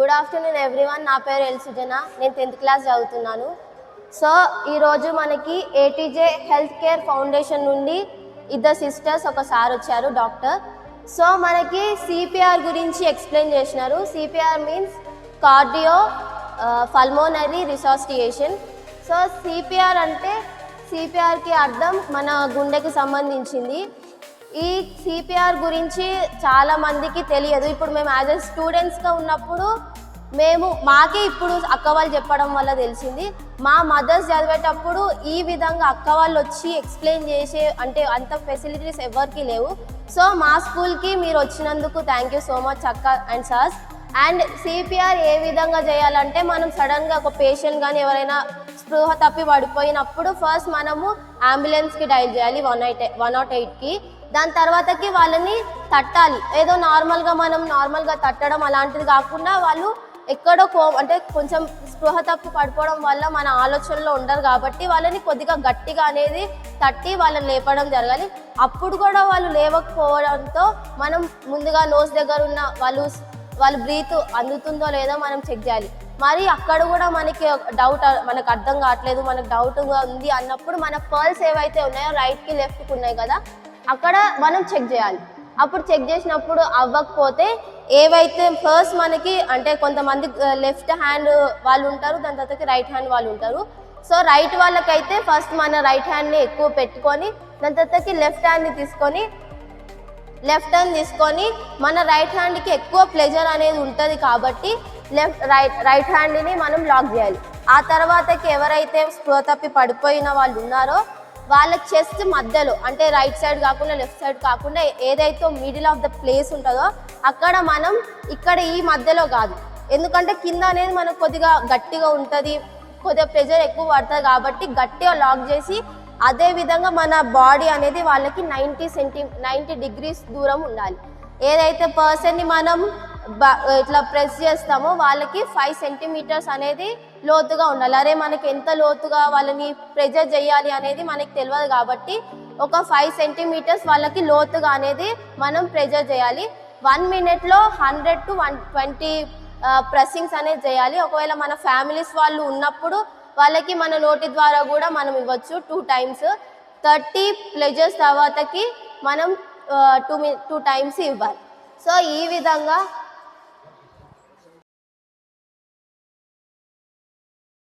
Good afternoon everyone. నా పేరు L సుజన. నేను 10th క్లాస్ చదువుతున్నాను. సో ఈరోజు మనకి ఏటీజే హెల్త్ కేర్ ఫౌండేషన్ నుండి ఇద్దరు సిస్టర్స్ ఒక సార్ వచ్చారు, డాక్టర్. సో మనకి సిపిఆర్ గురించి ఎక్స్ప్లెయిన్ చేసినారు. CPR means cardio pulmonary resuscitation. So CPR అంటే సిపిఆర్కి అర్థం మన గుండెకి సంబంధించింది. ఈ సిపిఆర్ గురించి చాలామందికి తెలియదు. ఇప్పుడు మేము యాజ్ ఎ స్టూడెంట్స్గా ఉన్నప్పుడు మాకే ఇప్పుడు అక్క వాళ్ళు చెప్పడం వల్ల తెలిసింది. మా మదర్స్ చదివేటప్పుడు ఈ విధంగా అక్క వాళ్ళు వచ్చి ఎక్స్ప్లెయిన్ చేసే అంటే అంత ఫెసిలిటీస్ ఎవరికి లేవు. సో మా స్కూల్కి మీరు వచ్చినందుకు థ్యాంక్ యూ సో మచ్ అక్క అండ్ సార్స్. అండ్ సిపిఆర్ ఏ విధంగా చేయాలంటే, మనం సడన్గా ఒక పేషెంట్ కానీ ఎవరైనా స్పృహ తప్పి పడిపోయినప్పుడు ఫస్ట్ మనము అంబులెన్స్కి డైల్ చేయాలి 108కి. దాని తర్వాతకి వాళ్ళని తట్టాలి. ఏదో మనం నార్మల్గా తట్టడం అలాంటిది కాకుండా వాళ్ళు ఎక్కడో అంటే కొంచెం స్పృహ తప్పి పడిపోవడం వల్ల మన ఆలోచనలో ఉండరు కాబట్టి వాళ్ళని కొద్దిగా గట్టిగా అనేది తట్టి వాళ్ళని లేపడం జరగాలి. అప్పుడు కూడా వాళ్ళు లేవకపోవడంతో మనం ముందుగా నోస్ దగ్గర ఉన్న వాళ్ళు బ్రీత్ అందుతుందో లేదో మనం చెక్ చేయాలి. మరి అక్కడ కూడా మనకి డౌట్, మనకు అర్థం కావట్లేదు, మనకు డౌట్గా ఉంది అన్నప్పుడు మన పర్ల్స్ ఏవైతే ఉన్నాయో రైట్కి లెఫ్ట్కి ఉన్నాయి కదా, అక్కడ మనం చెక్ చేయాలి. అప్పుడు చెక్ చేసినప్పుడు అవ్వకపోతే ఏవైతే ఫస్ట్ మనకి అంటే కొంతమంది లెఫ్ట్ హ్యాండ్ వాళ్ళు ఉంటారు, దాని తర్వాతకి రైట్ హ్యాండ్ వాళ్ళు ఉంటారు. సో రైట్ వాళ్ళకైతే ఫస్ట్ మన రైట్ హ్యాండ్ని ఎక్కువ పెట్టుకొని దాని తర్వాతకి లెఫ్ట్ హ్యాండ్ తీసుకొని మన రైట్ హ్యాండ్కి ఎక్కువ ప్లెజర్ అనేది ఉంటుంది కాబట్టి రైట్ హ్యాండ్ని మనం లాక్ చేయాలి. ఆ తర్వాతకి ఎవరైతే స్పృహ తప్పి పడిపోయిన వాళ్ళు ఉన్నారో వాళ్ళ చెస్ట్ మధ్యలో అంటే రైట్ సైడ్ కాకుండా లెఫ్ట్ సైడ్ కాకుండా ఏదైతే మిడిల్ ఆఫ్ ద ప్లేస్ ఉంటుందో అక్కడ మనం ఇక్కడ ఈ మధ్యలో కాదు, ఎందుకంటే కింద అనేది మనకు కొద్దిగా గట్టిగా ఉంటుంది, కొద్దిగా ప్రెజర్ ఎక్కువ పడుతుంది కాబట్టి గట్టిగా లాక్ చేసి అదే విధంగా మన బాడీ అనేది వాళ్ళకి 90 డిగ్రీస్ దూరం ఉండాలి. ఏదైతే పర్సన్ని మనం ఇట్లా ప్రెస్ చేస్తామో వాళ్ళకి 5 సెంటీమీటర్స్ అనేది లోతుగా ఉండాలి. అరే మనకి ఎంత లోతుగా వాళ్ళని ప్రెజర్ చేయాలి అనేది మనకి తెలియదు కాబట్టి ఒక 5 సెంటీమీటర్స్ వాళ్ళకి లోతుగా అనేది మనం ప్రెజర్ చేయాలి. 1 మినిట్లో 100 to 120 ప్రెస్సింగ్స్ అనేది చేయాలి. ఒకవేళ మన ఫ్యామిలీస్ వాళ్ళు ఉన్నప్పుడు వాళ్ళకి మన నోటి ద్వారా కూడా మనం ఇవ్వచ్చు 2 times. 30 ప్లెజర్స్ తర్వాతకి మనం 2 times ఇవ్వాలి. సో ఈ విధంగా